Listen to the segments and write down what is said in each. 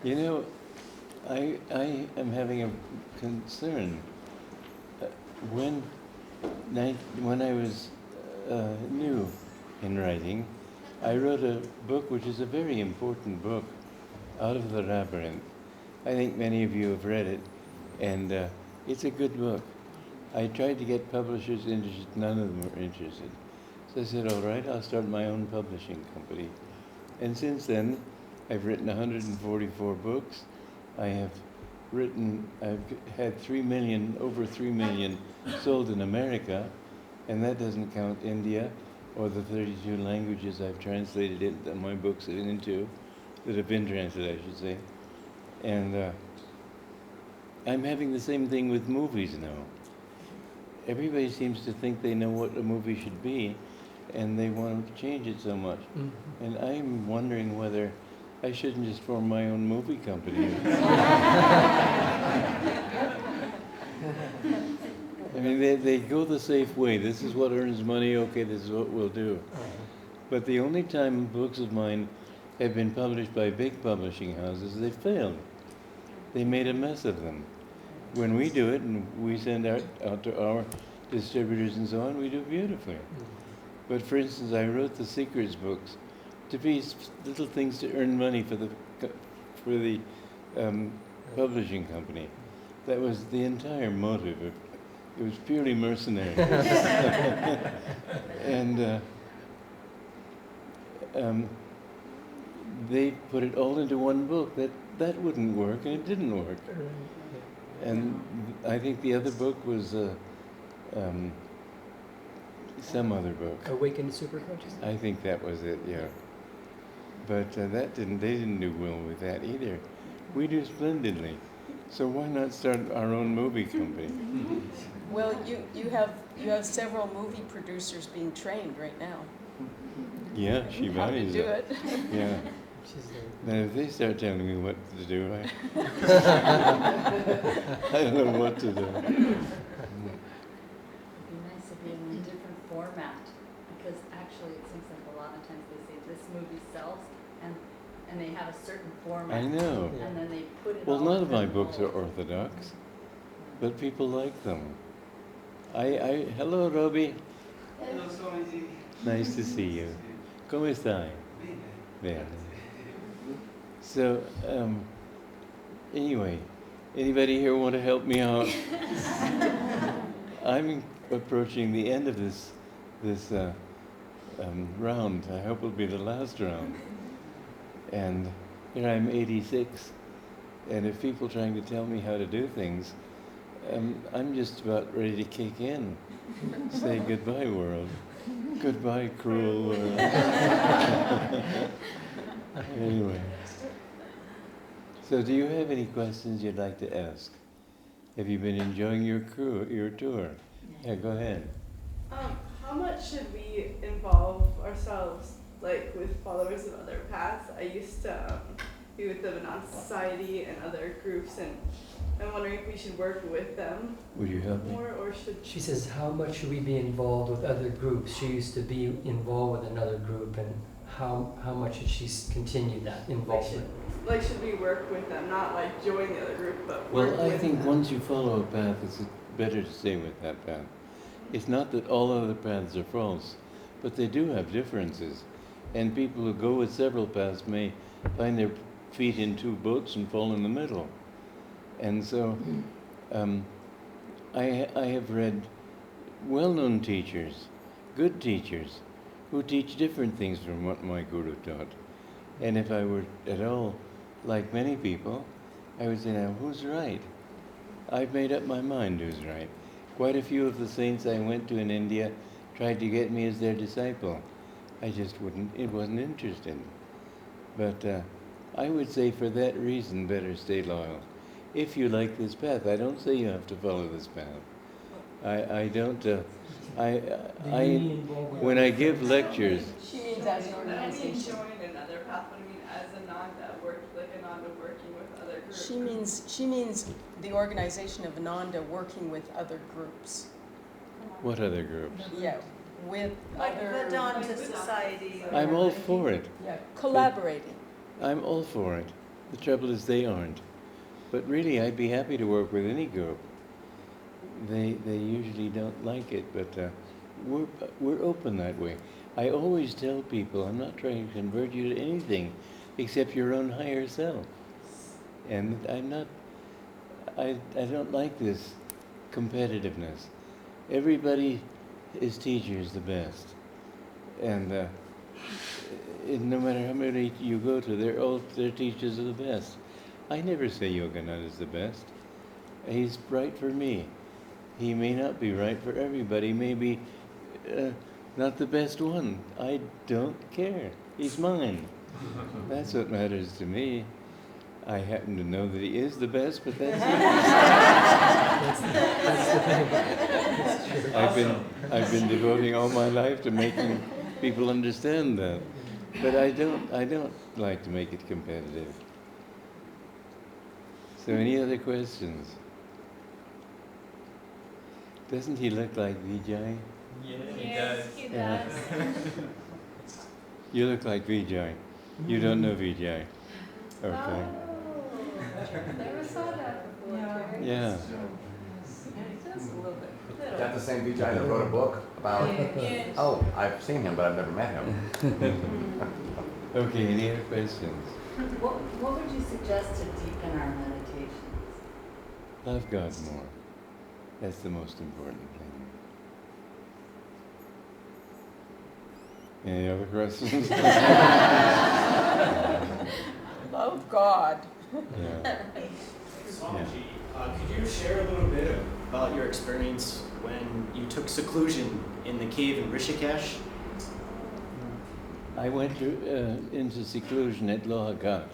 You know, I am having a concern. When when I was new in writing, I wrote a book which is a very important book, Out of the Labyrinth. I think many of you have read it, and it's a good book. I tried to get publishers interested, none of them were interested. So I said, all right, I'll start my own publishing company. And since then, I've written 144 books. I've had over 3 million sold in America, and that doesn't count India or the 32 languages I've translated my books into, that have been translated, I should say. And I'm having the same thing with movies now. Everybody seems to think they know what a movie should be, and they want to change it so much. Mm-hmm. And I'm wondering whether I shouldn't just form my own movie company. I mean, they go the safe way. This is what earns money, okay, this is what we'll do. But the only time books of mine have been published by big publishing houses, they failed. They made a mess of them. When we do it, and we send out to our distributors and so on, we do beautifully. But for instance, I wrote the Secrets books to be little things to earn money for the publishing company. That was the entire motive. It was purely mercenary. And they put it all into one book. That wouldn't work, and it didn't work. And I think the other book was some other book. Awakened Superconsciousness? I think that was it, yeah. But they didn't do well with that either. We do splendidly. So why not start our own movie company? Well, you have several movie producers being trained right now. Yeah, she How to buys do it. Yeah. Now, if they start telling me what to do, I don't know what to do. It'd be nice to be in a different format, because actually it seems like a lot of times they say this movie sells, and they have a certain format. I know. And then they put it Well, all none of my in books are molds. orthodox, but people like them. Hello, Robbie. Hello, Swamiji. Nice to see you. ¿Cómo está? Bien. So, anyway, anybody here want to help me out? I'm approaching the end of this round. I hope it'll be the last round. And here I'm 86, and if people trying to tell me how to do things, I'm just about ready to kick in. Say goodbye, world. Goodbye, cruel world. Anyway. So do you have any questions you'd like to ask? Have you been enjoying your tour? Yeah, go ahead. How much should we involve ourselves, like with followers of other paths? I used to be with the Ananda Society and other groups, and I'm wondering if we should work with them. Would you help me? More, or should She says, how much should we be involved with other groups? She used to be involved with another group, and how much should she continue that involvement? should we work with them, not like join the other group, but work Well, I with think them? once you follow a path, it's better to stay with that path. It's not that all other paths are false, but they do have differences. And people who go with several paths may find their feet in two boats and fall in the middle. And so I have read well-known teachers, good teachers, who teach different things from what my guru taught. And if I were at all like many people, I would say, now, who's right? I've made up my mind who's right. Quite a few of the saints I went to in India tried to get me as their disciple. I just wasn't interested. But I would say for that reason, better stay loyal. If you like this path, I don't say you have to follow this path. I don't, when I give lectures. She means as an I mean organization. join another path, but I mean as Ananda, Ananda working with other groups. She means the organization of Ananda working with other groups. What other groups? Yeah, with Like other. Vedanta Society. I'm all for it. Yeah, collaborating. I'm all for it. The trouble is they aren't. But really, I'd be happy to work with any group. They usually don't like it, but we're open that way. I always tell people, I'm not trying to convert you to anything except your own higher self. And I don't like this competitiveness. Everybody is teachers the best. And no matter how many you go to, their teachers are the best. I never say Yogananda is the best. He's right for me. He may not be right for everybody. Maybe not the best one. I don't care. He's mine. That's what matters to me. I happen to know that he is the best, but that's I've been devoting all my life to making people understand that. But I don't like to make it competitive. So any other questions? Doesn't he look like Vijay? Yeah, Yes, he Yeah. does. You look like Vijay. You don't know Vijay. Okay. Never saw that before. Terry. Yeah. Just a little bit. Is that the same DJ that wrote a book about? Yes. Oh, I've seen him, but I've never met him. Okay, any other questions? What would you suggest to deepen our meditations? Love God more. That's the most important thing. Any other questions? Love God. Yeah. Swamiji, could you share a little bit about your experience when you took seclusion in the cave in Rishikesh? I went into seclusion at Lohagat.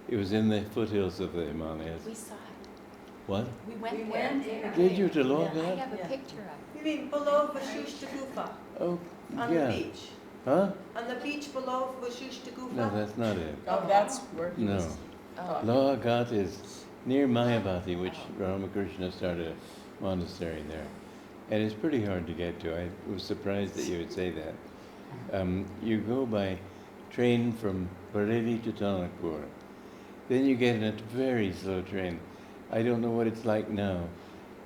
It was in the foothills of the Himalayas. We saw it. What? We went We there. went there. Did you to I Lohagat? have a Yeah. picture of You mean below Vashushta Gufa, Oh, on the yeah. beach? Huh? On the beach below Vashushta Gufa? No, that's not it. Oh, that's where he No. was. Oh. Lohagat is near Mayavati, which Ramakrishna started a monastery there. And it's pretty hard to get to. I was surprised that you would say that. You go by train from Bareilly to Tanakpur. Then you get in a very slow train. I don't know what it's like now,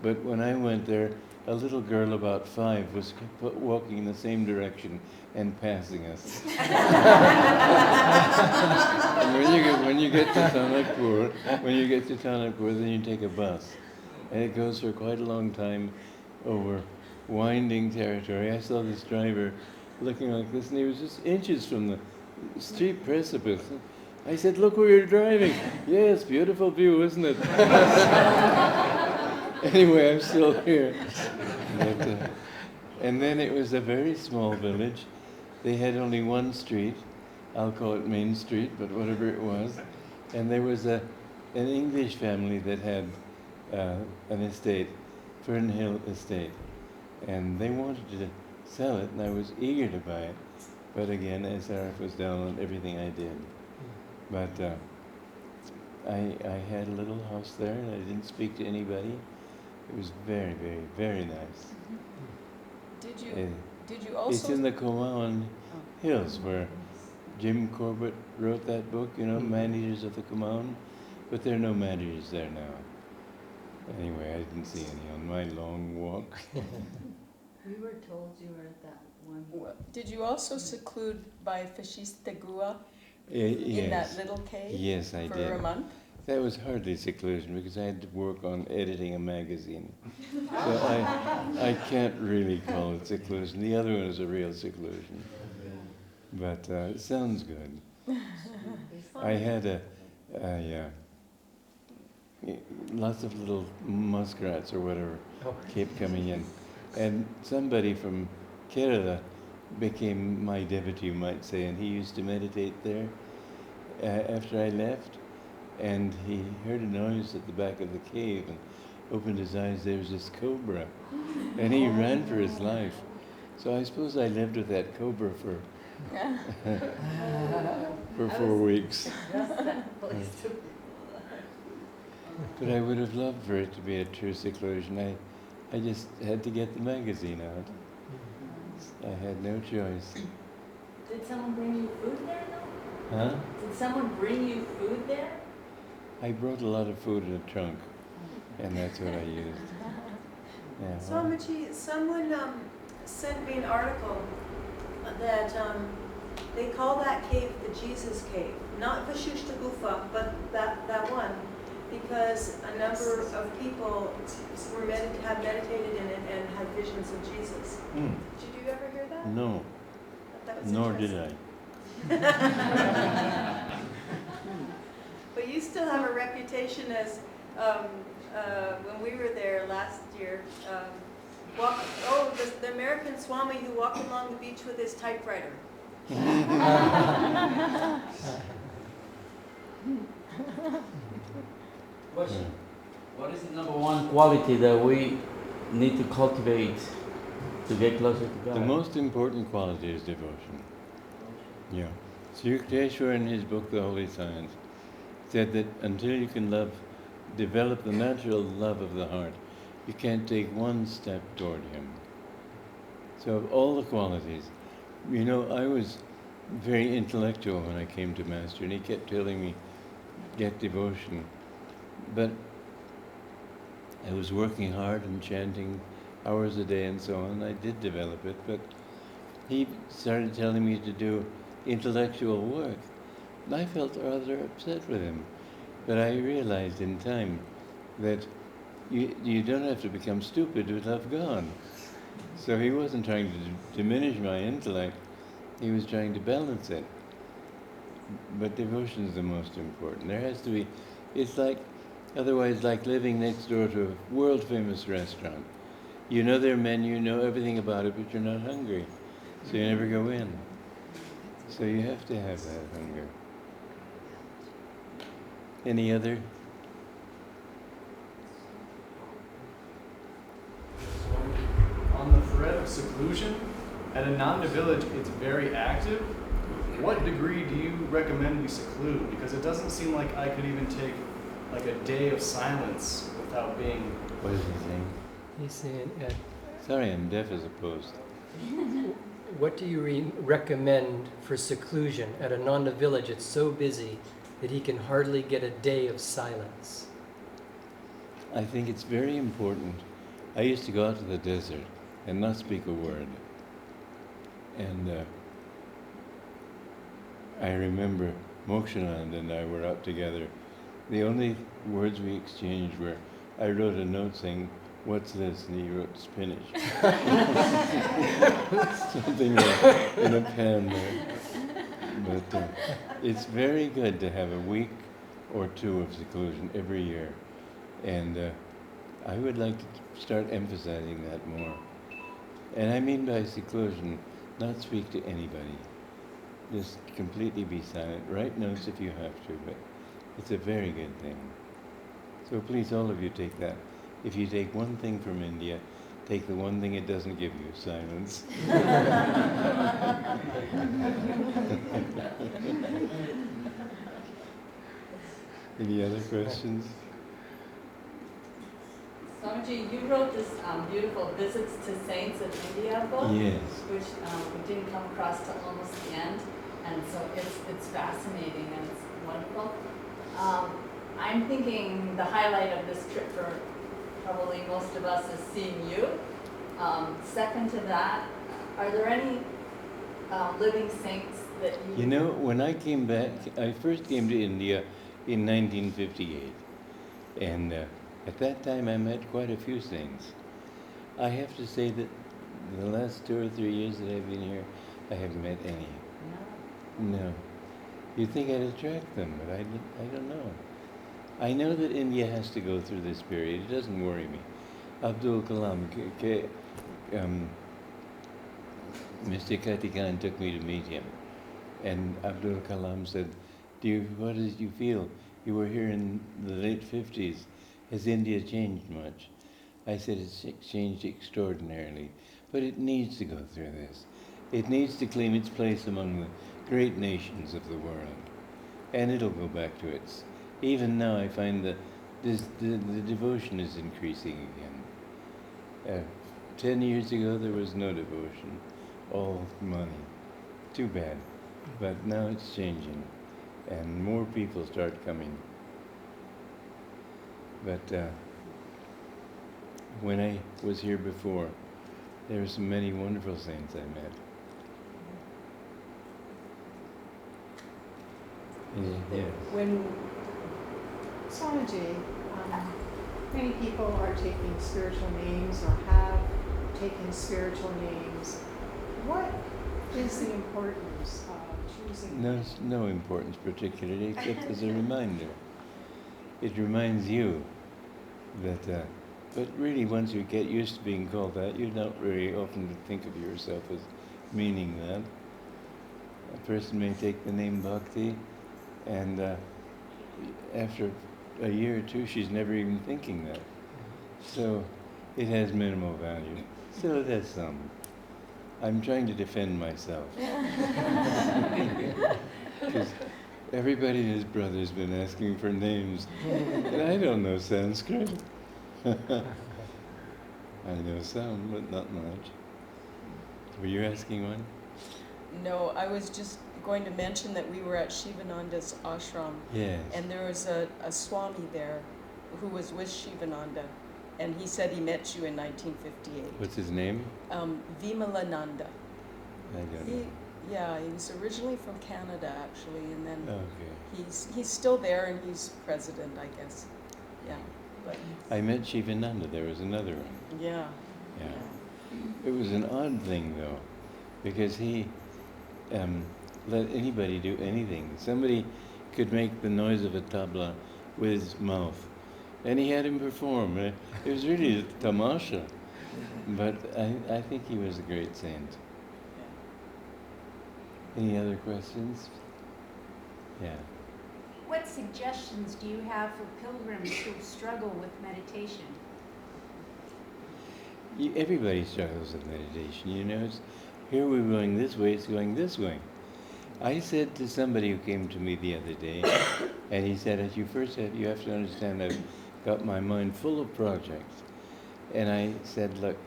but when I went there, a little girl about 5 was walking in the same direction and passing us. And when you get to Tanakpur, then you take a bus, and it goes for quite a long time over winding territory. I saw this driver looking like this, and he was just inches from the steep precipice. I said, "Look where you're driving." "Yes, beautiful view, isn't it?" Anyway, I'm still here. But, and then it was a very small village. They had only one street. I'll call it Main Street, but whatever it was. And there was an English family that had an estate, Fernhill Estate. And they wanted to sell it, and I was eager to buy it. But again, SRF was down on everything I did. But I had a little house there, and I didn't speak to anybody. It was very, very, very nice. Did And you also? it's in the Kumaon Hills where Jim Corbett wrote that book, you know, Man-Eaters of the Kumaon. But there are no man-eaters there now. Anyway, I didn't see any on my long walk. We were told you were at that one. Did you also seclude by Fashistegua Yes. in that little cave Yes, I for did. a month? That was hardly seclusion because I had to work on editing a magazine. So I can't really call it seclusion. The other one is a real seclusion. But it sounds good. I had lots of little muskrats or whatever kept coming in. And somebody from Kerala became my devotee, you might say, and he used to meditate there after I left. And he heard a noise at the back of the cave and opened his eyes. There was this cobra. And he ran for his life. So I suppose I lived with that cobra for 4 weeks. But I would have loved for it to be a true seclusion. I just had to get the magazine out. I had no choice. Did someone bring you food there though? Huh? Did someone bring you food there? I brought a lot of food in a trunk, and that's what I used. Yeah. Swamiji, someone sent me an article that they call that cave the Jesus Cave. Not Vashushta Gufa, but that one. Because a number of people have meditated in it and had visions of Jesus. Mm. Did you ever hear that? No, That was nor did interesting. I. But you still have a reputation as, when we were there last year, the American Swami who walked along the beach with his typewriter. What is the number one quality that we need to cultivate to get closer to God? The most important quality is devotion. Yeah. Seclusion in his book, The Holy Science, said that until you can develop the natural love of the heart, you can't take one step toward him. So of all the qualities, I was very intellectual when I came to Master, and he kept telling me, get devotion. But I was working hard and chanting hours a day and so on. I did develop it, but he started telling me to do intellectual work. And I felt rather upset with him. But I realized in time that you don't have to become stupid with love gone. So he wasn't trying to diminish my intellect, he was trying to balance it. But devotion is the most important. There has to be, otherwise like living next door to a world-famous restaurant. You know their menu, you know everything about it, but you're not hungry. So you never go in. So you have to have that hunger. Any other? On the thread of seclusion, at Ananda village, it's very active. What degree do you recommend we seclude? Because it doesn't seem like I could even take like a day of silence without being... What is he saying? He's saying, Sorry, I'm deaf as a post. what do you recommend for seclusion? At Ananda village, it's so busy that he can hardly get a day of silence. I think it's very important. I used to go out to the desert and not speak a word. And I remember Mokshananda and I were out together. The only words we exchanged were, I wrote a note saying, "What's this?" and he wrote, "Spinach." Something like in a pen there. But it's very good to have a week or two of seclusion every year. And I would like to start emphasizing that more. And I mean by seclusion, not speak to anybody. Just completely be silent. Write notes if you have to, but it's a very good thing. So please, all of you, take that. If you take one thing from India, take the one thing it doesn't give you, silence. Any other questions? Swamiji, you wrote this beautiful Visits to Saints of India book, Yes. which we didn't come across till almost the end, and so it's fascinating and it's wonderful. I'm thinking the highlight of this trip for probably most of us is seeing you. Second to that, are there any living saints that you... You know, when I came back, I first came to India in 1958. And at that time I met quite a few saints. I have to say that the last 2 or 3 years that I've been here, I haven't met any. No. You'd think I'd attract them, but I don't know. I know that India has to go through this period. It doesn't worry me. Abdul Kalam, Mr. Katikan took me to meet him. And Abdul Kalam said, what did you feel? You were here in the late 50s. Has India changed much? I said, it's changed extraordinarily. But it needs to go through this. It needs to claim its place among the great nations of the world. And it'll go back to its... Even now I find that the devotion is increasing again. 10 years ago there was no devotion, all money. Too bad. But now it's changing, and more people start coming. But when I was here before, there were so many wonderful saints I met. Yes. When Swamiji, many people are taking spiritual names or have taken spiritual names. What is the importance of choosing? No importance particularly, except as a reminder. It reminds you that, but really once you get used to being called that, you don't really often think of yourself as meaning that. A person may take the name Bhakti, and after a year or two, she's never even thinking that. So it has minimal value. Still, it has some. I'm trying to defend myself. Because everybody and his brother's been asking for names. And I don't know Sanskrit. I know some, but not much. Were you asking one? No, I was just going to mention that we were at Shivananda's ashram. Yes. And there was a Swami there who was with Shivananda. And he said he met you in 1958. What's his name? Vimalananda. I don't know. Yeah, he was originally from Canada, actually, and then Okay. he's still there, and he's president, I guess. Yeah, but I met Shivananda. There was another one. yeah. Yeah. It was an odd thing, though, because he let anybody do anything. Somebody could make the noise of a tabla with his mouth, and he had him perform. It was really a tamasha, but I think he was a great saint. Any other questions? Yeah. What suggestions do you have for pilgrims who struggle with meditation? Everybody struggles with meditation, you know. Here we're going this way, it's going this way. I said to somebody who came to me the other day, and he said, you have to understand I've got my mind full of projects. And I said, look,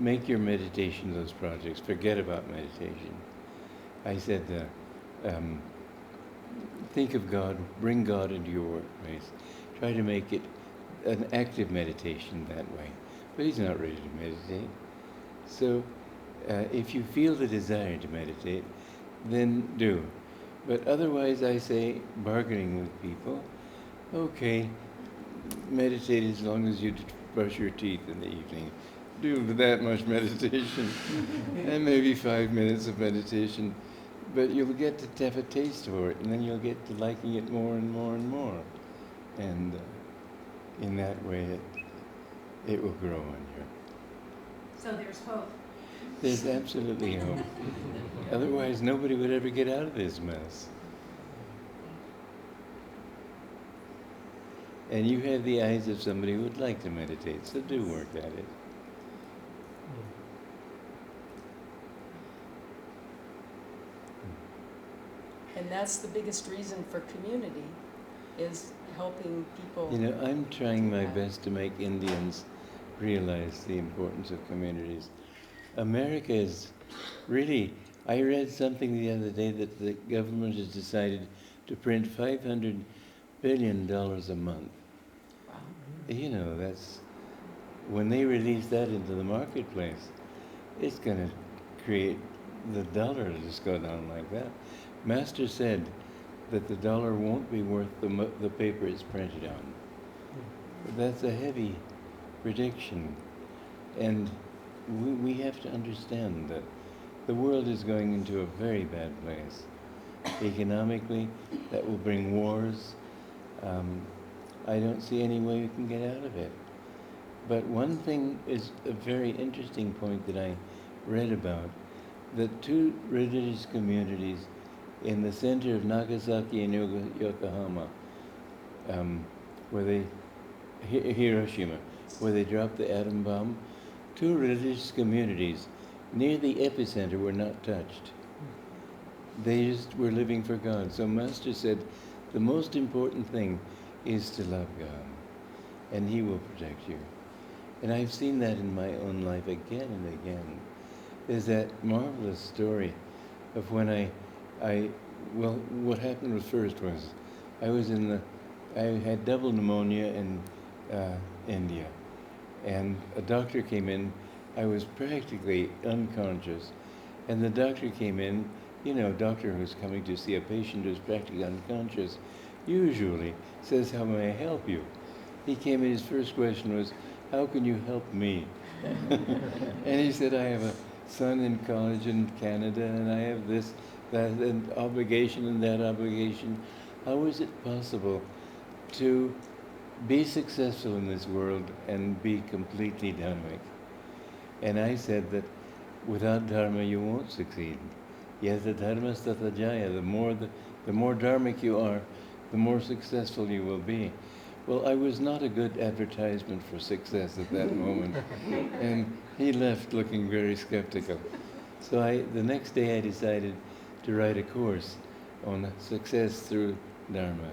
make your meditation those projects, forget about meditation. I said, think of God, bring God into your workplace. Try to make it an active meditation that way. But he's not ready to meditate. So if you feel the desire to meditate, then do. But otherwise, I say, bargaining with people, okay, meditate as long as you brush your teeth in the evening. Do that much meditation, and maybe 5 minutes of meditation. But you'll get to have a taste for it, and then you'll get to liking it more and more and more. And in that way, it will grow on you. So there's hope. There's absolutely hope. Otherwise, nobody would ever get out of this mess. And you have the eyes of somebody who would like to meditate, so do work at it. And that's the biggest reason for community, is helping people. You know, I'm trying my best to make Indians realize the importance of communities. America is really, I read something the other day that the government has decided to print $500 billion a month. Wow. You know, that's, when they release that into the marketplace, it's going to create the dollar to just go down like that. Master said that the dollar won't be worth the paper it's printed on. That's a heavy prediction. And we have to understand that the world is going into a very bad place. Economically, that will bring wars. I don't see any way we can get out of it. But one thing is a very interesting point that I read about, that two religious communities in the center of Nagasaki and Yokohama, Hiroshima, where they dropped the atom bomb, two religious communities near the epicenter were not touched. They just were living for God. So Master said, the most important thing is to love God, and He will protect you. And I've seen that in my own life again and again. There's that marvelous story of when well, what happened was first was, I had double pneumonia in India, and a doctor came in. I was practically unconscious, and the doctor came in. You know, a doctor who's coming to see a patient who's practically unconscious usually says, "How may I help you?" He came in, his first question was, "How can you help me?" And he said, "I have a son in college in Canada, and I have this, that, and obligation and that obligation. How is it possible to be successful in this world and be completely dharmic?" And I said that without dharma you won't succeed. Yes, the dharma stata jaya. The more dharmic you are, the more successful you will be. Well, I was not a good advertisement for success at that moment, and he left looking very skeptical. So the next day I decided to write a course on success through dharma,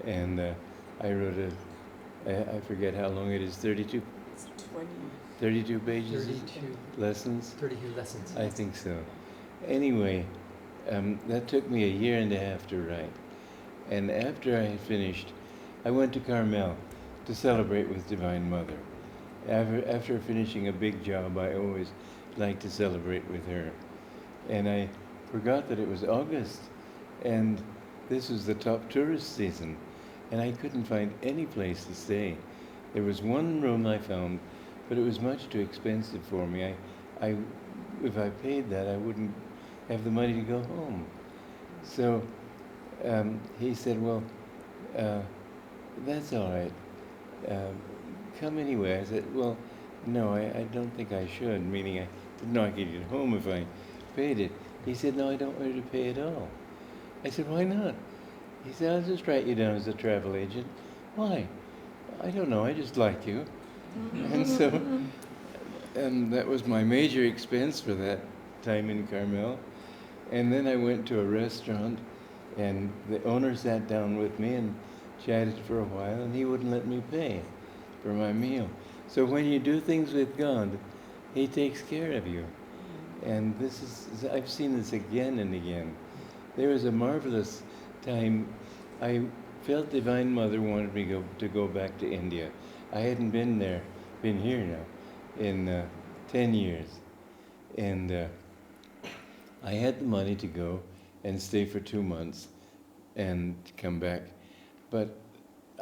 and I wrote I forget how long it is, 32? It's 20. 32 pages? 32 lessons? 32 lessons. I think so. Anyway, that took me a year and a half to write. And after I had finished, I went to Carmel to celebrate with Divine Mother. After finishing a big job, I always like to celebrate with her. And I forgot that it was August, and this was the top tourist season, and I couldn't find any place to stay. There was one room I found, but it was much too expensive for me. If I paid that, I wouldn't have the money to go home. So he said, "Well, that's all right. Come anyway." I said, "Well, no, I don't think I should," meaning I didn't know I could get home if I paid it. He said, "No, I don't want you to pay at all." I said, "Why not?" He said, "I'll just write you down as a travel agent." "Why?" "I don't know, I just like you." And so, that was my major expense for that time in Carmel. And then I went to a restaurant, and the owner sat down with me and chatted for a while, and he wouldn't let me pay for my meal. So when you do things with God, He takes care of you. And I've seen this again and again. There was a marvelous time. I felt Divine Mother wanted me to go back to India. I hadn't been here now, in 10 years. And I had the money to go and stay for 2 months and come back. But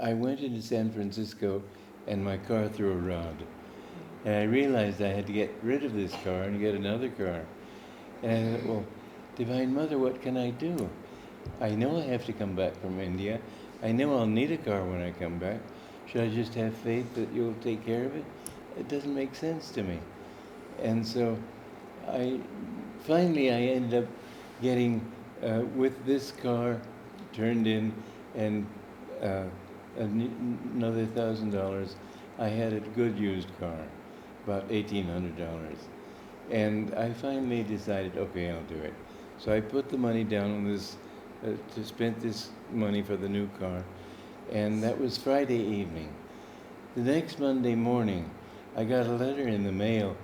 I went into San Francisco and my car threw a rod. And I realized I had to get rid of this car and get another car. And I thought, well, Divine Mother, what can I do? I know I have to come back from India. I know I'll need a car when I come back. Should I just have faith that you'll take care of it? It doesn't make sense to me. And so finally I ended up getting, with this car turned in and another $1,000, I had a good used car, about $1,800. And I finally decided, okay, I'll do it. So I put the money down on this, to spend this money for the new car, and that was Friday evening. The next Monday morning, I got a letter in the mail.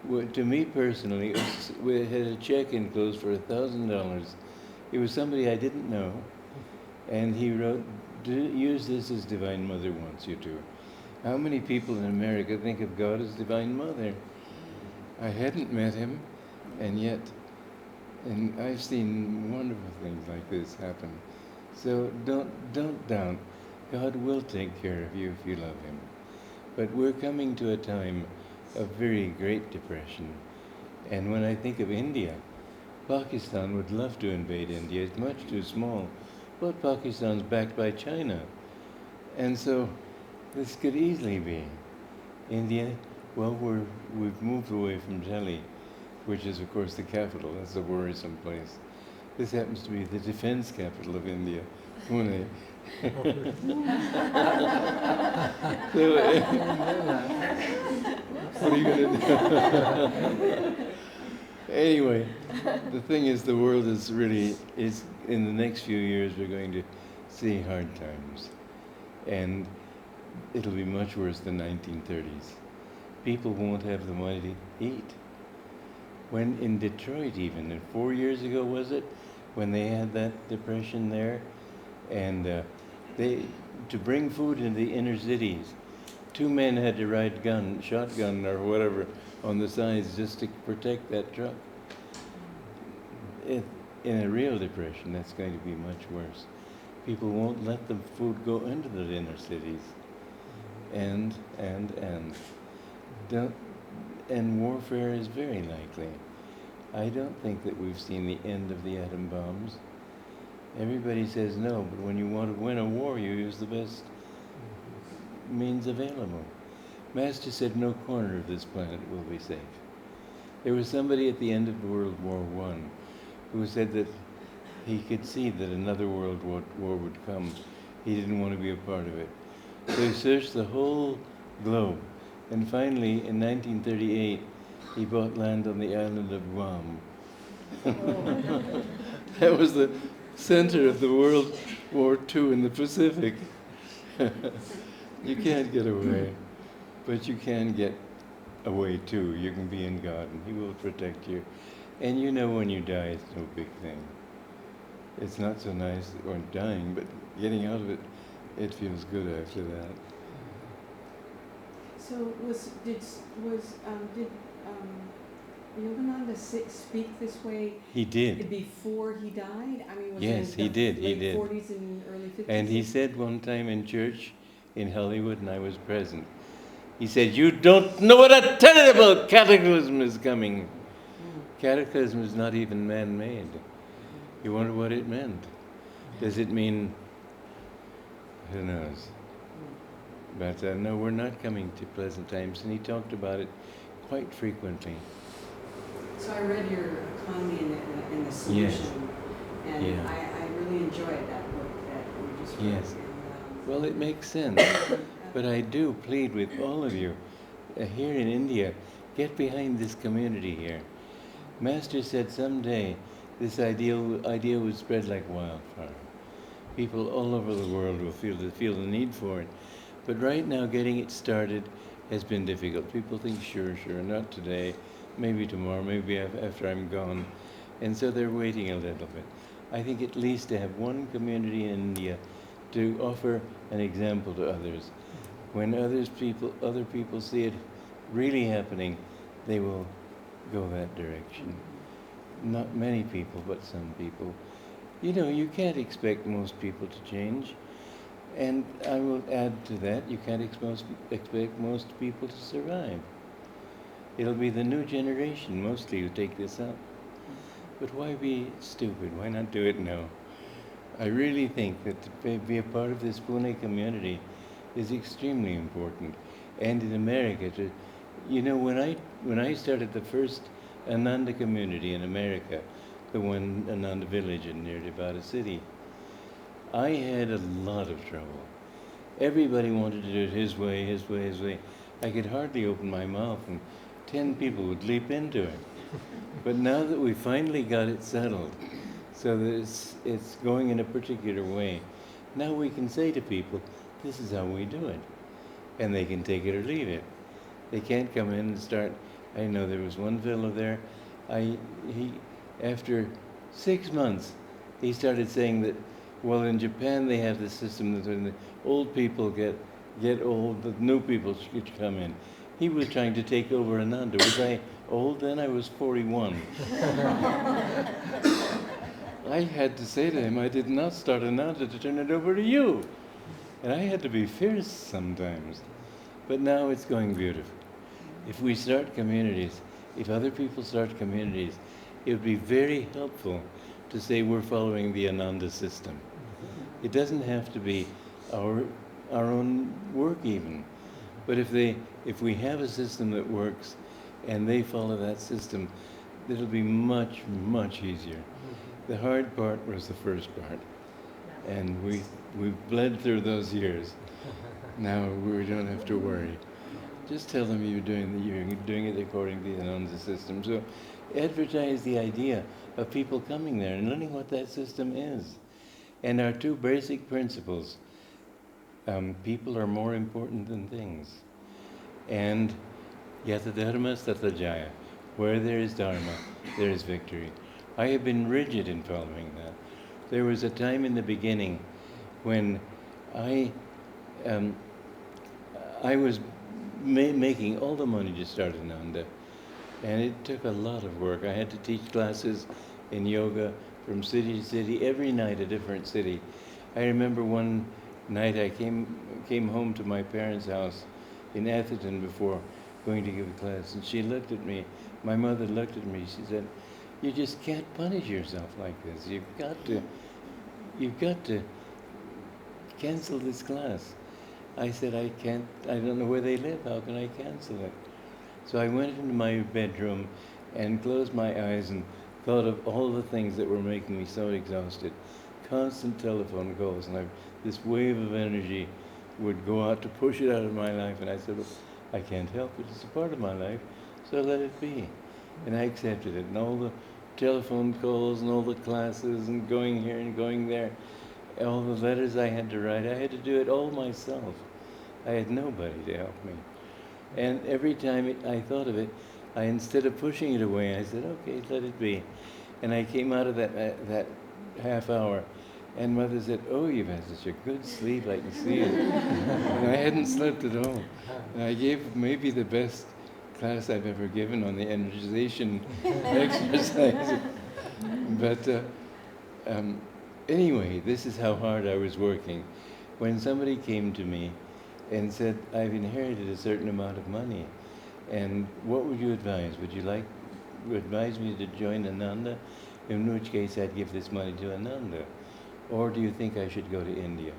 To me personally, it had a check enclosed for $1,000. It was somebody I didn't know, and he wrote, "Use this as Divine Mother wants you to." How many people in America think of God as Divine Mother? I hadn't met him, and yet, and I've seen wonderful things like this happen. So don't doubt. God will take care of you if you love Him. But we're coming to a time of very great depression. And when I think of India, Pakistan would love to invade India. It's much too small. But Pakistan's backed by China. And so this could easily be. India, well, we've moved away from Delhi, which is, of course, the capital. That's a worrisome place. This happens to be the defense capital of India, Pune. So, what are you going to do? Anyway, the thing is, the world is in the next few years, we're going to see hard times. And it'll be much worse than 1930s. People won't have the money to eat. When in Detroit even, and 4 years ago was it, when they had that depression there, and to bring food into the inner cities, 2 men had to ride shotgun or whatever on the sides just to protect that truck. In a real depression, that's going to be much worse. People won't let the food go into the inner cities. And warfare is very likely. I don't think that we've seen the end of the atom bombs. Everybody says no, but when you want to win a war, you use the best means available. Master said no corner of this planet will be safe. There was somebody at the end of World War I who said that he could see that another world war would come. He didn't want to be a part of it. So he searched the whole globe. And finally, in 1938, he bought land on the island of Guam. That was the center of the World War II in the Pacific. You can't get away, but you can get away too. You can be in God, and He will protect you. And you know when you die, it's no big thing. It's not so nice, or dying, but getting out of it, it feels good after that. So did Yogananda speak this way? He did. Before he died? I mean, was Yes, it in he did. the He late did. 40s and early 50s? And he said one time in church in Hollywood, and I was present, he said, "You don't know what a terrible cataclysm is coming." Cataclysm is not even man-made. You wonder what it meant. Does it mean, who knows? But no, we're not coming to pleasant times, and he talked about it quite frequently. So I read your economy in the solution, Yes. and Yeah. I really enjoyed that book that you just read. Yes. And, Well, it makes sense. But I do plead with all of you here in India, get behind this community here. Master said someday this idea would spread like wildfire. People all over the world will feel the need for it. But right now, getting it started has been difficult. People think, sure, not today, maybe tomorrow, maybe after I'm gone. And so they're waiting a little bit. I think at least to have one community in India to offer an example to others. When other people see it really happening, they will go that direction. Not many people, but some people. You know, you can't expect most people to change. And I will add to that, you can't expect most people to survive. It'll be the new generation mostly who take this up. But why be stupid? Why not do it now? I really think that to be a part of this Pune community is extremely important. And in America, when I started the first Ananda community in America, the one Ananda village near Nevada City, I had a lot of trouble. Everybody wanted to do it his way. I could hardly open my mouth and 10 people would leap into it. But now that we finally got it settled, so that it's going in a particular way, now we can say to people, this is how we do it. And they can take it or leave it. They can't come in and start. I know there was one fellow there, after 6 months, he started saying that, well, in Japan they have the system that when the old people get old, the new people should come in. He was trying to take over Ananda. Was I old then? I was 41. I had to say to him, I did not start Ananda to turn it over to you. And I had to be fierce sometimes. But now it's going beautiful. If we start communities, if other people start communities, it would be very helpful to say we're following the Ananda system. It doesn't have to be our own work even. But if we have a system that works and they follow that system, it'll be much, much easier. The hard part was the first part. And we've bled through those years. Now we don't have to worry. Just tell them you're doing it according to the Ananda system. So advertise the idea of people coming there and learning what that system is. And our 2 basic principles, people are more important than things. And yata dharma tata jaya. Where there is Dharma, there is victory. I have been rigid in following that. There was a time in the beginning when I was making all the money to start Ananda, and it took a lot of work. I had to teach classes in yoga from city to city, every night a different city. I remember one night I came home to my parents' house in Atherton before going to give a class, and she looked at me, my mother looked at me, she said, "You just can't punish yourself like this. You've got to cancel this class." I said, I don't know where they live, how can I cancel it? So I went into my bedroom and closed my eyes and thought of all the things that were making me so exhausted. Constant telephone calls, and this wave of energy would go out to push it out of my life, and I said, well, I can't help it, it's a part of my life, so let it be. And I accepted it, and all the telephone calls and all the classes and going here and going there, all the letters I had to write, I had to do it all myself. I had nobody to help me. And every time I thought of it, instead of pushing it away, I said, okay, let it be. And I came out of that half hour, and Mother said, oh, you've had such a good sleep, I can see it. And I hadn't slept at all. And I gave maybe the best class I've ever given on the energization exercise. But anyway, this is how hard I was working. When somebody came to me and said, I've inherited a certain amount of money, and what would you advise? Would you advise me to join Ananda? In which case I'd give this money to Ananda. Or do you think I should go to India?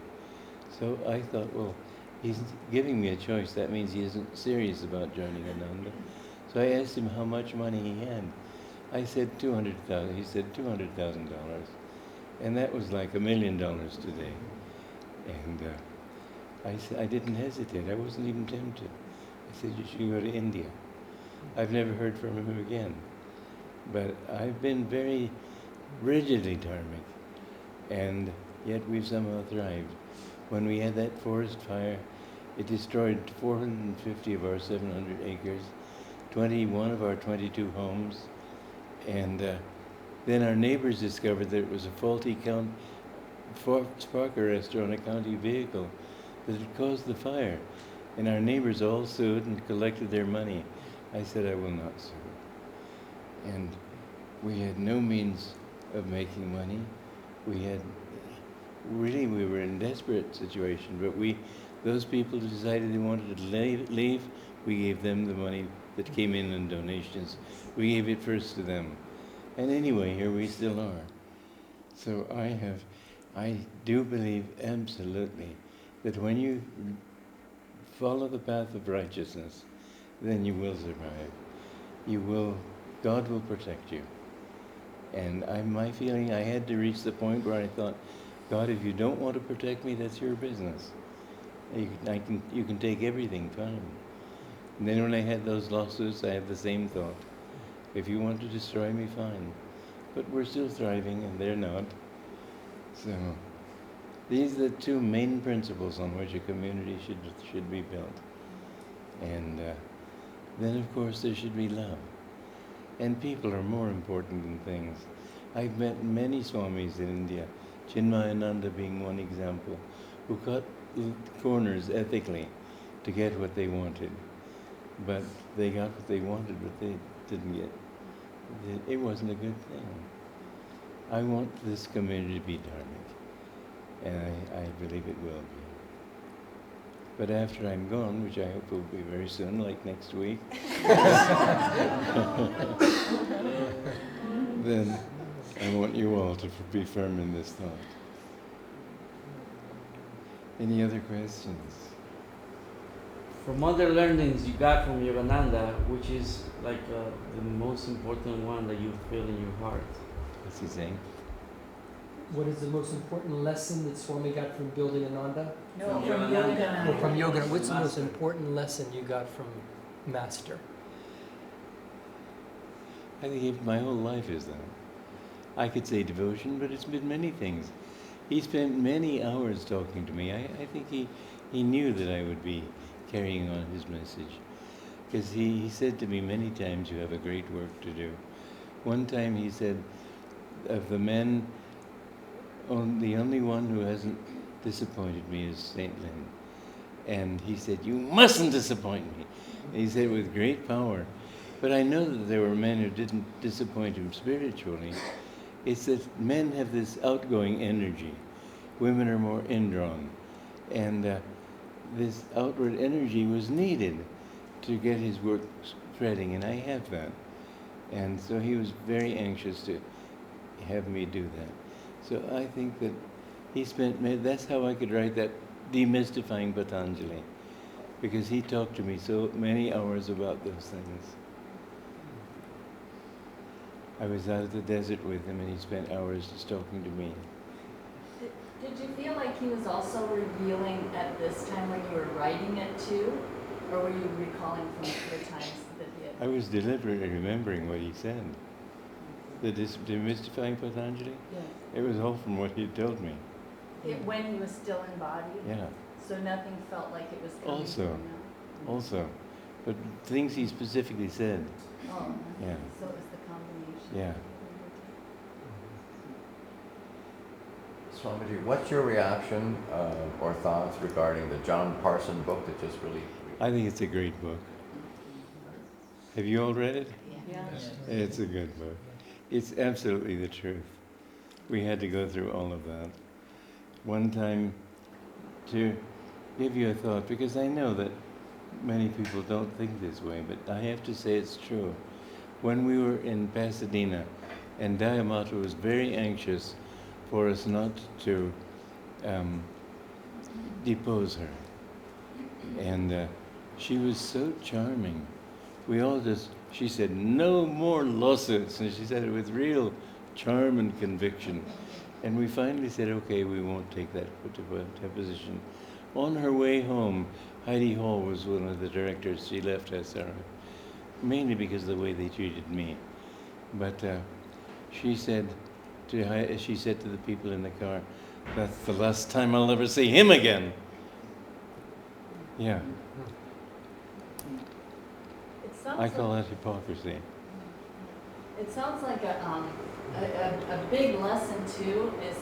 So I thought, well, he's giving me a choice. That means he isn't serious about joining Ananda. So I asked him how much money he had. I said $200,000. He said $200,000. And that was like $1 million today. And I didn't hesitate. I wasn't even tempted. I said, you should go to India. I've never heard from him again. But I've been very rigidly dharmic. And yet we've somehow thrived. When we had that forest fire, it destroyed 450 of our 700 acres, 21 of our 22 homes, and then our neighbors discovered that it was a faulty spark arrestor on a county vehicle that had caused the fire. And our neighbors all sued and collected their money. I said, I will not sue. And we had no means of making money. We were in a desperate situation, but those people who decided they wanted to leave, we gave them the money that came in donations. We gave it first to them. And anyway, here we still are. So I do believe absolutely that when you follow the path of righteousness, then you will survive. God will protect you. And my feeling, I had to reach the point where I thought, God, if you don't want to protect me, that's your business. You can take everything, fine. And then when I had those lawsuits, I had the same thought. If you want to destroy me, fine. But we're still thriving, and they're not. So these are the two main principles on which a community should be built. And then, of course, there should be love. And people are more important than things. I've met many Swamis in India, Chinmayananda being one example, who cut corners ethically to get what they wanted. But they got what they wanted, but they didn't get. It wasn't a good thing. I want this community to be dharmic, and I believe it will be. But after I'm gone, which I hope will be very soon, like next week, then I want you all to be firm in this thought. Any other questions? From other learnings you got from Yogananda, which is like the most important one that you feel in your heart? What's he saying? What is the most important lesson that Swami got from building Ananda? No, from yoga. Oh, from yoga. What's the most important lesson you got from Master? I think my whole life is that. I could say devotion, but it's been many things. He spent many hours talking to me. I think he knew that I would be carrying on his message. because he said to me many times, you have a great work to do. One time he said, of the men, the only one who hasn't disappointed me is St. Lin. And he said, you mustn't disappoint me. And he said it with great power. But I know that there were men who didn't disappoint him spiritually. It's that men have this outgoing energy. Women are more indrawn. And this outward energy was needed to get his work spreading, and I have that. And so he was very anxious to have me do that. So I think that that's how I could write that Demystifying Patanjali, because he talked to me so many hours about those things. I was out of the desert with him, and he spent hours just talking to me. Did you feel like he was also revealing at this time when you were writing it too? Or were you recalling from the times that he had? I was deliberately remembering what he said. The Demystifying Patanjali? Yeah. It was all from what he told me. When he was still in body? Yeah. So nothing felt like it was coming from him? Also. But things he specifically said. Oh, yeah. So it was the combination. Yeah. Swamiji, what's your reaction or thoughts regarding the John Parson book that just really... I think it's a great book. Have you all read it? Yeah. It's a good book. It's absolutely the truth. We had to go through all of that. One time, to give you a thought, because I know that many people don't think this way, but I have to say it's true. When we were in Pasadena, and Dayamata was very anxious for us not to depose her. And she was so charming. She said, no more lawsuits. And she said it with real charm and conviction. And we finally said, okay, we won't take that deposition. On her way home, Heidi Hall was one of the directors. She left SRF, mainly because of the way they treated me. But she said to the people in the car, that's the last time I'll ever see him again. Yeah. I call that hypocrisy. It sounds like a big lesson too is,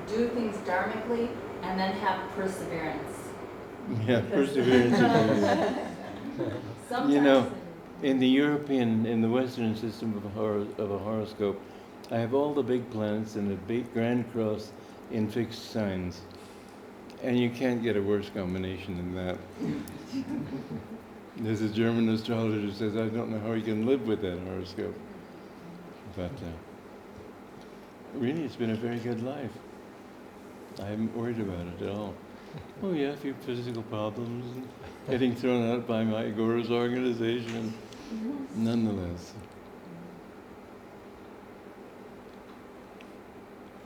do things dharmically and then have perseverance. Yeah, perseverance. In the Western system of a horoscope, I have all the big planets and a big grand cross in fixed signs. And you can't get a worse combination than that. There's a German astrologer who says, I don't know how you can live with that horoscope. But really, it's been a very good life. I haven't worried about it at all. Oh yeah, a few physical problems, and getting thrown out by my guru's organization, nonetheless.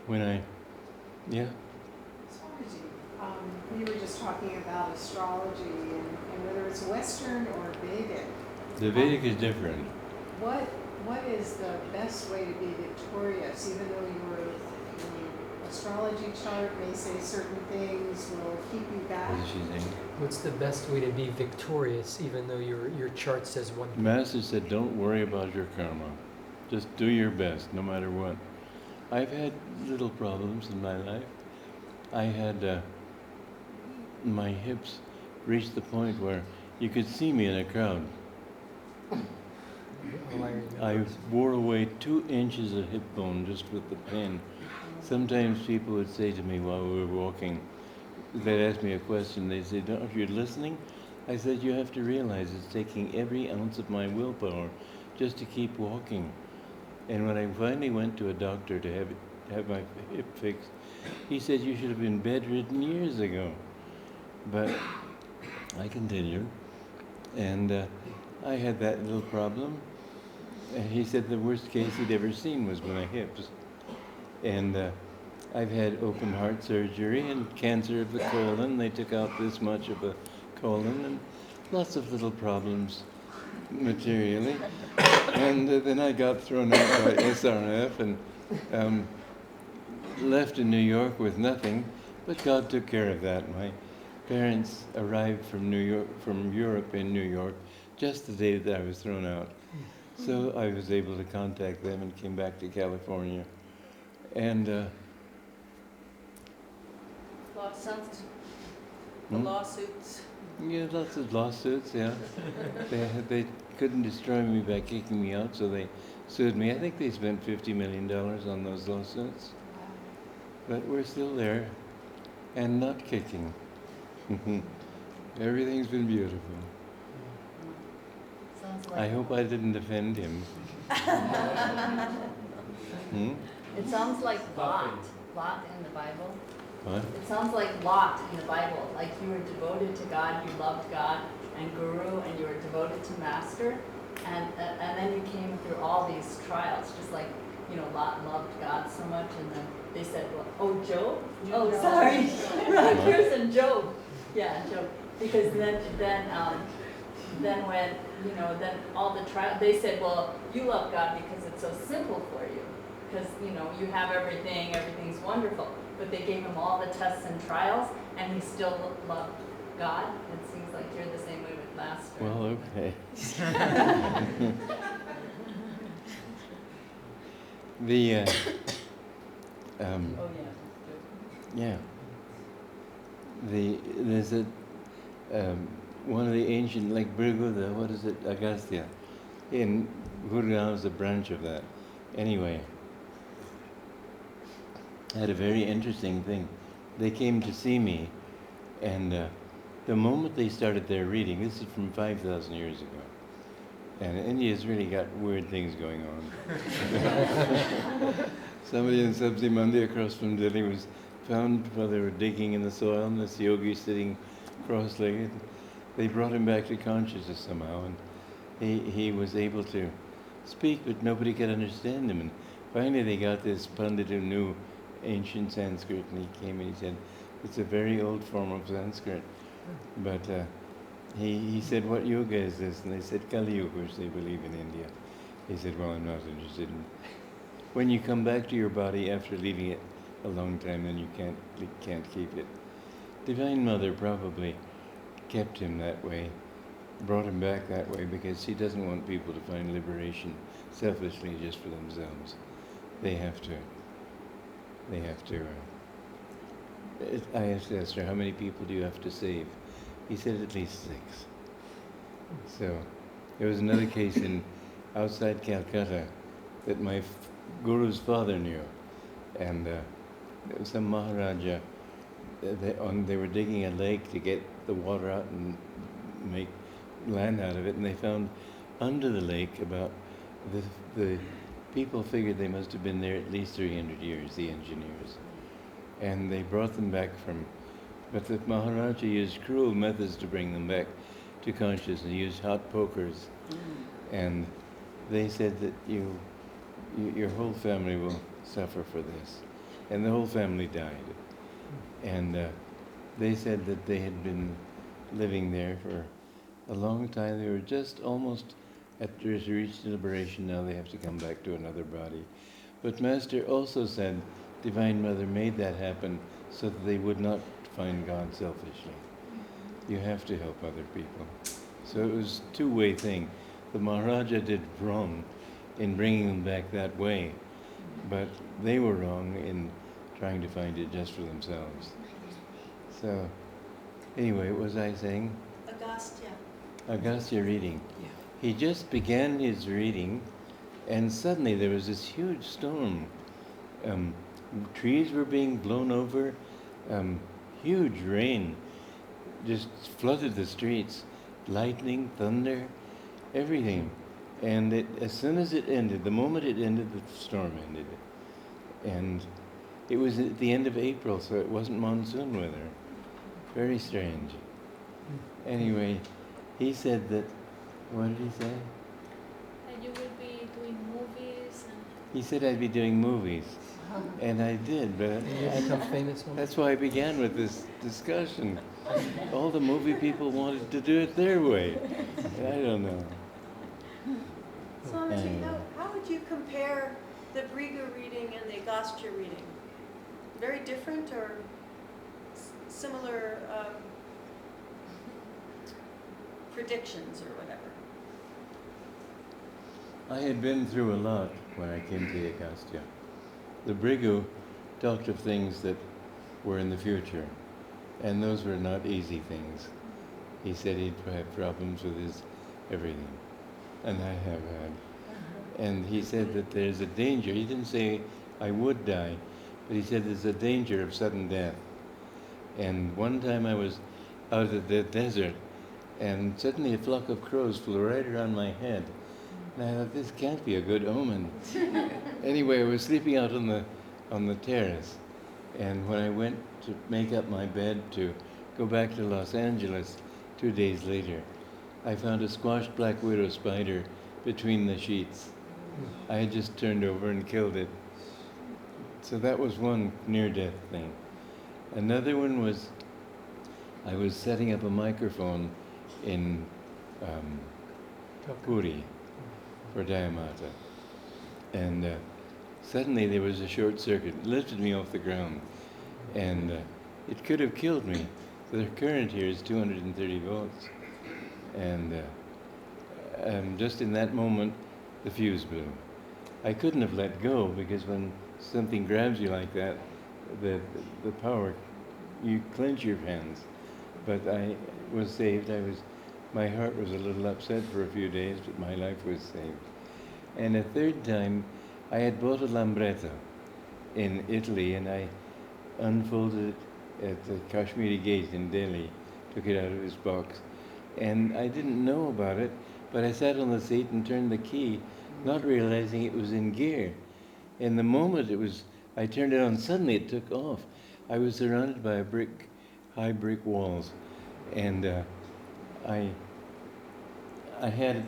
Swamiji, we were just talking about astrology and whether it's Western or Vedic. The Vedic is different. What is the best way to be victorious, even though your astrology chart may say certain things will keep you back? What is she saying? What's the best way to be victorious, even though your chart says one thing? Master said, don't worry about your karma. Just do your best, no matter what. I've had little problems in my life. I had my hips reached the point where you could see me in a crowd. I wore away 2 inches of hip bone just with the pen. Sometimes people would say to me while we were walking, they'd ask me a question, they'd say, if you're listening, I said, you have to realize it's taking every ounce of my willpower just to keep walking. And when I finally went to a doctor to have my hip fixed, he said, you should have been bedridden years ago. But I continued, and I had that little problem. And he said the worst case he'd ever seen was my hips. And I've had open heart surgery and cancer of the colon. They took out this much of the colon and lots of little problems materially. And then I got thrown out by SRF and left in New York with nothing, but God took care of that. My parents arrived from Europe in New York just the day that I was thrown out. So I was able to contact them and came back to California. And Lawsuits. The lawsuits. yeah, lots of lawsuits, yeah. They couldn't destroy me by kicking me out, so they sued me. I think they spent $50 million on those lawsuits. But we're still there and not kicking. Everything's been beautiful. Sounds like I hope I didn't offend him. It sounds like Lot in the Bible. What? It sounds like Lot in the Bible. Like you were devoted to God, you loved God and Guru, and you were devoted to Master, and then you came through all these trials, just like Lot loved God so much, and then they said, well, oh, Job? Oh, sorry, Rutgers and Job. Yeah, Job. Because then when then all the trials, they said, well, you love God because it's so simple for you, because you have everything's wonderful. But they gave him all the tests and trials, and he still loved God. It seems like you're the same way with Master. Well, okay. The oh yeah. There's a one of the ancient, like Briguda, what is it, Agastya, in Gurgaon is a branch of that. Anyway, I had a very interesting thing. They came to see me, and the moment they started their reading, this is from 5,000 years ago, and India's really got weird things going on. Somebody in Sabzi Mandi across from Delhi was found while they were digging in the soil, and this yogi sitting cross-legged. They brought him back to consciousness somehow, and he was able to speak, but nobody could understand him. And finally they got this Pandit who knew ancient Sanskrit, and he came and he said, it's a very old form of Sanskrit. But he said, what yoga is this? And they said, Kali Yuga, which they believe in India. He said, well, I'm not interested in. When you come back to your body after leaving it a long time, then you can't keep it. Divine Mother probably kept him that way, brought him back that way, because she doesn't want people to find liberation selfishly just for themselves. They have to. I asked her, how many people do you have to save? He said at least 6. So there was another case outside Calcutta that my Guru's father knew, and there was some Maharaja. They were digging a lake to get the water out and make land out of it, and they found under the lake about the people figured they must have been there at least 300 years, the engineers. And they brought them back but the Maharaja used cruel methods to bring them back to consciousness. He used hot pokers. And they said that your whole family will suffer for this. And the whole family died. And they said that they had been living there for a long time. They were just almost reached liberation. Now they have to come back to another body. But Master also said Divine Mother made that happen so that they would not find God selfishly. You have to help other people. So it was a two-way thing. The Maharaja did wrong in bringing them back that way, but they were wrong in trying to find it just for themselves. So, anyway, what was I saying? Agastya reading. Yeah. He just began his reading, and suddenly there was this huge storm. Trees were being blown over, huge rain just flooded the streets, lightning, thunder, everything. And as soon as it ended, the moment it ended, the storm ended. And it was at the end of April, so it wasn't monsoon weather. Very strange. Anyway, he said that, what did he say? And you will be doing movies and... He said I'd be doing movies. And I did, but You become famous. that's why I began with this discussion. All the movie people wanted to do it their way. I don't know. Swamiji, how would you compare the Briga reading and the Agastya reading? Very different or similar predictions or whatever? I had been through a lot when I came to Agastya. The Brigu talked of things that were in the future, and those were not easy things. He said he'd have problems with his everything, and I have had. And he said that there's a danger. He didn't say I would die, but he said there's a danger of sudden death. And one time I was out of the desert, and suddenly a flock of crows flew right around my head. And I thought, this can't be a good omen. Anyway, I was sleeping out on the terrace, and when I went to make up my bed to go back to Los Angeles 2 days later, I found a squashed black widow spider between the sheets. I had just turned over and killed it. So that was one near-death thing. Another one was, I was setting up a microphone in Puri for Dayamata. And suddenly there was a short circuit. It lifted me off the ground. And it could have killed me. The current here is 230 volts. And just in that moment, the fuse blew. I couldn't have let go, because when something grabs you like that, the power, you clench your hands. But I was saved. My heart was a little upset for a few days, but my life was saved. And a third time, I had bought a lambretta in Italy, and I unfolded it at the Kashmiri Gate in Delhi, took it out of its box. And I didn't know about it, but I sat on the seat and turned the key, not realizing it was in gear. And the moment I turned it on, suddenly it took off. I was surrounded by high brick walls, and I had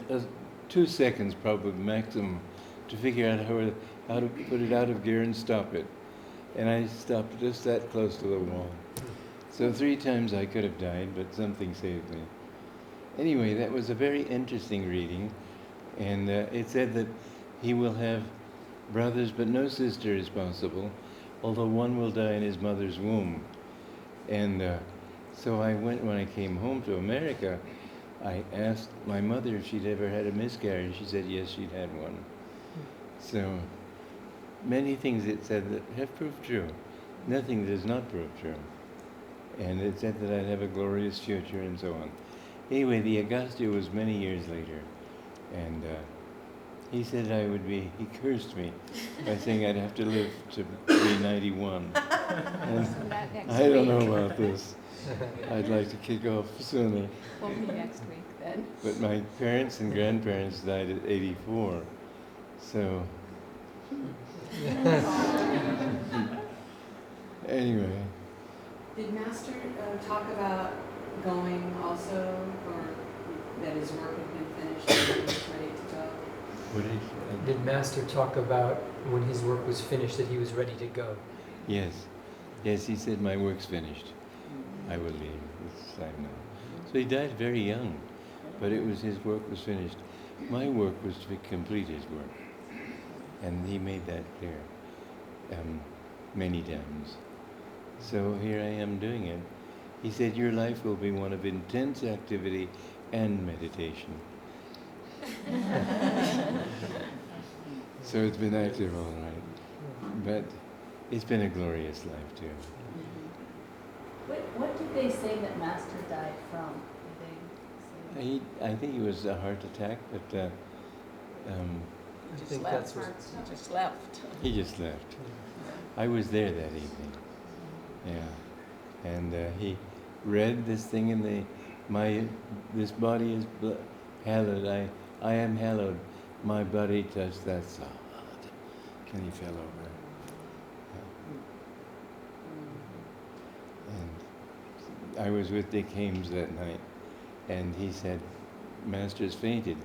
2 seconds probably maximum to figure out how to put it out of gear and stop it. And I stopped just that close to the wall. So 3 times I could have died, but something saved me. Anyway, that was a very interesting reading, and it said that he will have brothers, but no sister is possible, although one will die in his mother's womb. And so when I came home to America, I asked my mother if she'd ever had a miscarriage. She said yes, she'd had one. So many things it said that have proved true. Nothing does not prove true. And it said that I'd have a glorious future and so on. Anyway, the Agastya was many years later, and he said he cursed me by saying I'd have to live to be 91. And I don't know about this. I'd like to kick off sooner. Won't be next week then. But my parents and grandparents died at 84, so anyway. Did Master talk about going also, or that his work had been finished and he was ready to go? What did he Did Master talk about when his work was finished that he was ready to go? Yes. Yes, he said, my work's finished. I will leave. It's time now. So he died very young, but his work was finished. My work was to complete his work. And he made that clear many times. So here I am doing it. He said, your life will be one of intense activity and meditation. So it's been active all right. But it's been a glorious life too. What did they say that Master died from? Did they say I think it was a heart attack, but He just left. He just left. I was there that evening. Yeah. And he read this thing in this body is hallowed. I am hallowed. My body touched that sod. And he fell over. And I was with Dick Hames that night, and he said, Master's fainted.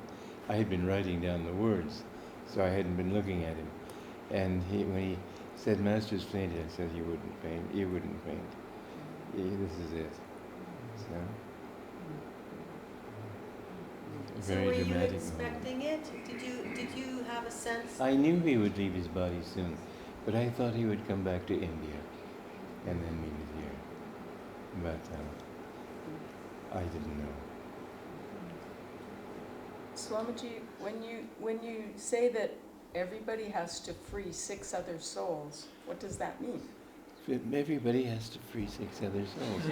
I had been writing down the words, so I hadn't been looking at him. And when he said, Master's fainted, I said, you wouldn't faint. You wouldn't faint. This is it. So, very were you dramatic expecting moment. it? Did you have a sense? I knew he would leave his body soon, but I thought he would come back to India and then meet it here. But I didn't know. Swamiji, when you say that everybody has to free 6 other souls, what does that mean? Everybody has to free 6 other souls.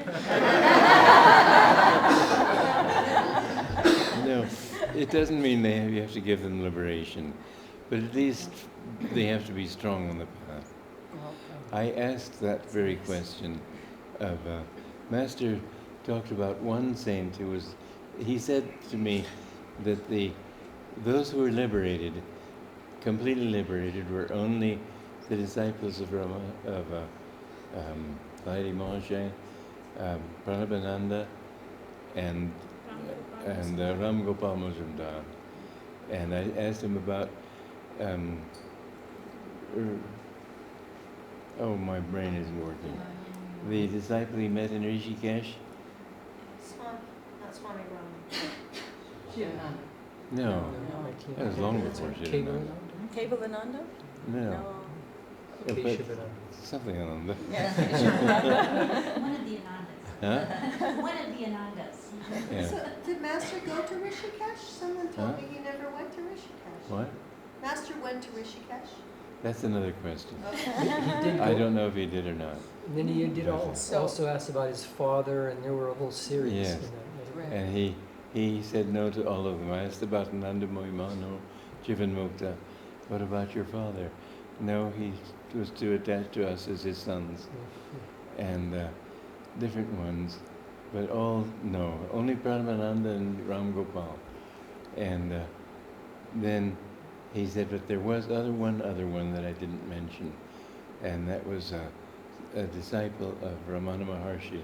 No, it doesn't mean you have to give them liberation, but at least they have to be strong on the path. I asked that very question of Master. Talked about one saint who was. He said to me that those who were liberated, completely liberated, were only the disciples of Lahiri Maharshi, Ananda, and Ram Gopal Majumdar. And I asked him about. Oh, my brain isn't working. The disciple he met in Rishikesh. Not Swami Shivananda. No, that was long before Shivananda. Kevalananda? No. Yeah, but something Ananda. One of the Anandas. Huh? One of the Anandas. Yeah. So, did Master go to Rishikesh? Someone told me he never went to Rishikesh. What? Master went to Rishikesh? That's another question. He did I go- don't know if he did or not. And then he did also ask about his father, and there were a whole series. Yes. in that. And he said no to all of them. I asked about Ananda Mohimano, Jivan Mukta. What about your father? No, he was too attached to us as his sons. And different ones. But all, no. Only Pranavananda and Ram Gopal. And then he said, but there was one other one that I didn't mention. And that was a disciple of Ramana Maharshi,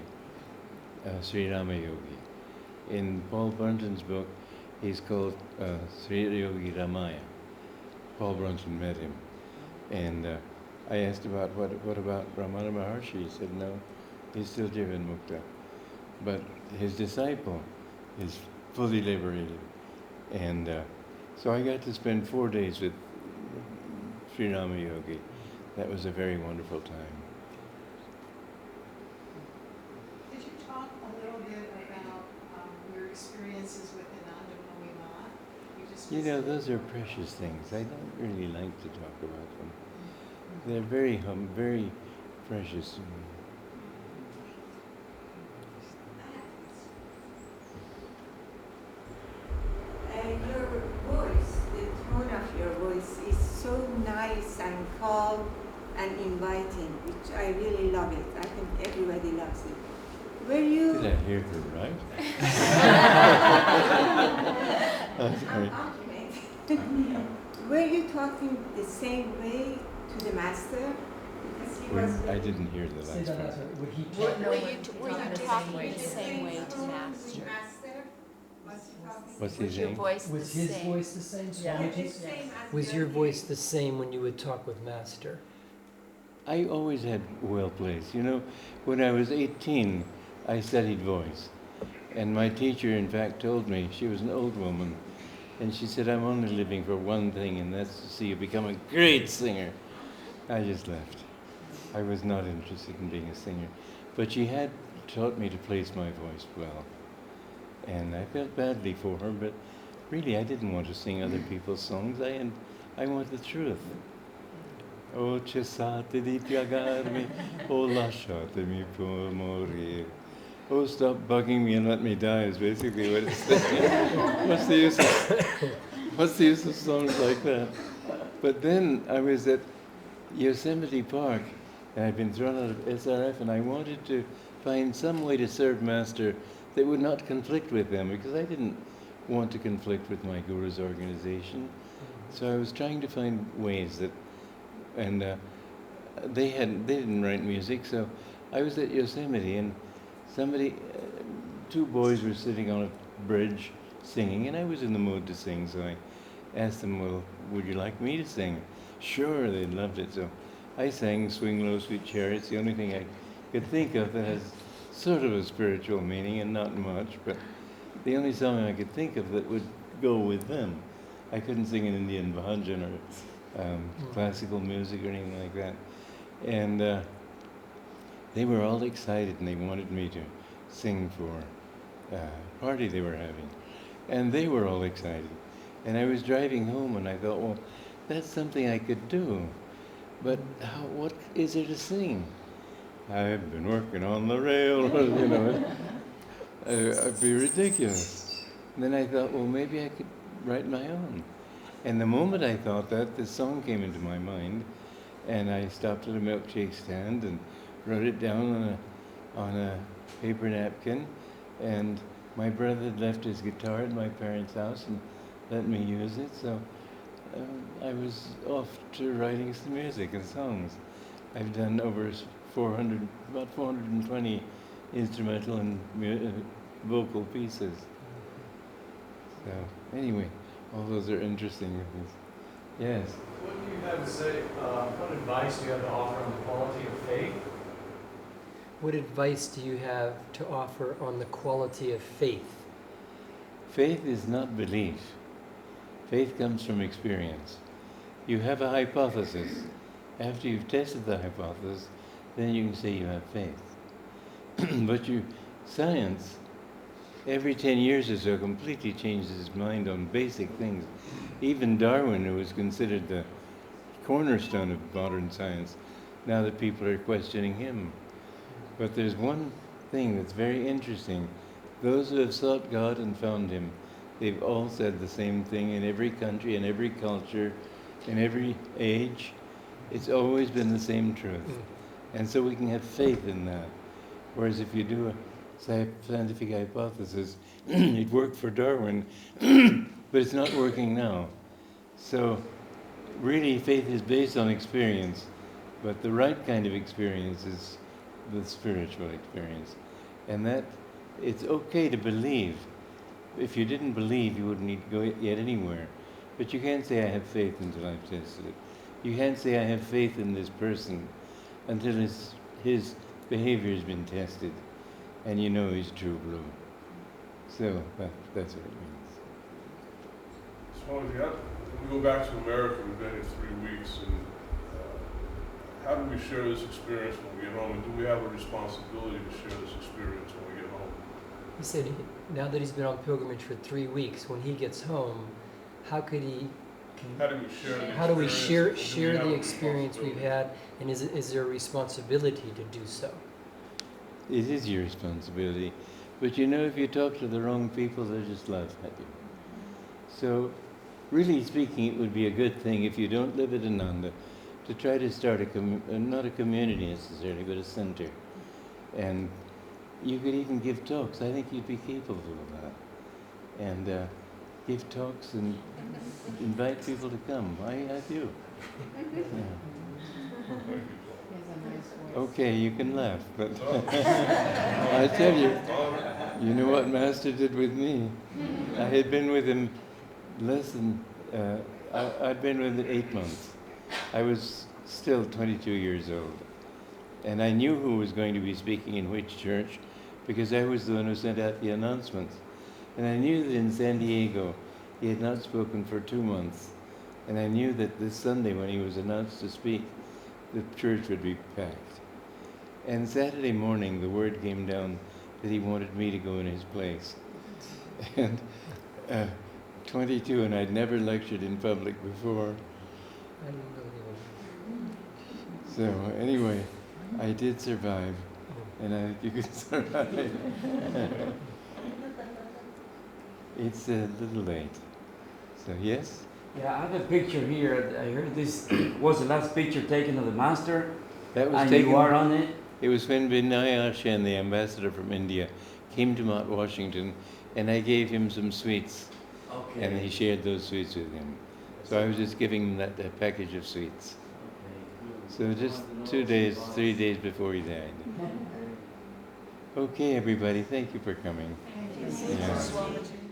Sri Rama Yogi. In Paul Brunton's book, he's called Sri Yogi Ramaya. Paul Brunton met him. And I asked about what about Ramana Maharshi? He said, no, he's still Jivan Mukta. But his disciple is fully liberated. And so I got to spend 4 days with Sri Rama Yogi. That was a very wonderful time. Could you talk a little bit about your experiences with Ananda Mohima? You know, those are precious things. I don't really like to talk about them. They're very very precious. Your voice, the tone of your voice is so nice and calm and inviting, which I really love it. I think everybody loves it. Were you... Did I hear her right? I'm sorry. Were you talking the same way to the master? Because he was... I didn't hear the last part. Would he Were talk? you talking the same way to Master? What's he Was your saying? voice Was the his same? voice the same, Yeah. Swamiji? Was your voice the same when you would talk with Master? I always had well placed. You know, when I was 18, I studied voice. And my teacher, in fact, told me, she was an old woman, and she said, I'm only living for one thing, and that's to see you become a great singer. I just left. I was not interested in being a singer. But she had taught me to place my voice well. And I felt badly for her, but really I didn't want to sing other people's songs. I want the truth. O cessate di piagarmi, o lasciatemi pur morire. Oh, stop bugging me and let me die is basically what it's saying. What's the use of songs like that? But then I was at Yosemite Park, and I'd been thrown out of SRF, and I wanted to find some way to serve Master that would not conflict with them, because I didn't want to conflict with my guru's organization. So I was trying to find ways that, and they didn't write music, so I was at Yosemite, and two boys were sitting on a bridge singing, and I was in the mood to sing, so I asked them, well, would you like me to sing? Sure, they loved it, so I sang Swing Low, Sweet Chariots, the only thing I could think of that has sort of a spiritual meaning, and not much, but the only song I could think of that would go with them. I couldn't sing an Indian bhajan or classical music or anything like that. And they were all excited, and they wanted me to sing for a party they were having. And they were all excited. And I was driving home and I thought, well, that's something I could do. But what is there to sing? I've been working on the railroad, you know. It'd be ridiculous. And then I thought, well, maybe I could write my own. And the moment I thought that, this song came into my mind, and I stopped at a milkshake stand and wrote it down on a paper napkin. And my brother had left his guitar at my parents' house and let me use it, so I was off to writing some music and songs. I've done over about 420 instrumental and vocal pieces. So anyway, all those are interesting things. Yes? What do you have to say, what advice do you have to offer on the quality of faith? What advice do you have to offer on the quality of faith? Faith is not belief. Faith comes from experience. You have a hypothesis. After you've tested the hypothesis, then you can say you have faith. But science, every 10 years or so, completely changes its mind on basic things. Even Darwin, who was considered the cornerstone of modern science, now that people are questioning him. But there's one thing that's very interesting. Those who have sought God and found Him, they've all said the same thing in every country, in every culture, in every age. It's always been the same truth. And so we can have faith in that. Whereas if you do a scientific hypothesis, it worked for Darwin, but it's not working now. So really faith is based on experience, but the right kind of experience is the spiritual experience. And that it's okay to believe. If you didn't believe, you wouldn't need to go yet anywhere. But you can't say I have faith until I've tested it. You can't say I have faith in this person until his behavior has been tested and you know he's true blue. So that's what it means. Swami, when we go back to America, we've been here 3 weeks, and how do we share this experience when we get home? And do we have a responsibility to share this experience when we get home? He said now that he's been on pilgrimage for 3 weeks, when he gets home, how could he? How do we share the How do we share have the a experience we've had, and is there a responsibility to do so? It is your responsibility. But you know, if you talk to the wrong people, they'll just laugh at you. So, really speaking, it would be a good thing if you don't live at Ananda to try to start not a community necessarily, but a center. And you could even give talks. I think you'd be capable of that. And give talks and invite people to come. I do. Yeah. Okay, you can laugh, but I tell you, you know what Master did with me? I had been with him I'd been with him 8 months. I was still 22 years old. And I knew who was going to be speaking in which church because I was the one who sent out the announcements. And I knew that in San Diego, he had not spoken for 2 months. And I knew that this Sunday, when he was announced to speak, the church would be packed. And Saturday morning, the word came down that he wanted me to go in his place. And 22, and I'd never lectured in public before. So anyway, I did survive, and I think you can survive. It's a little late. So yes? Yeah, I have a picture here. I heard this was the last picture taken of the master. That was and taken. You are on it. It was when Vinay Ashen, the ambassador from India, came to Mount Washington, and I gave him some sweets. Okay. And he shared those sweets with him. So I was just giving him that package of sweets. So just 3 days before he died. Okay, everybody, thank you for coming. Thank you. Yeah. Swamiji.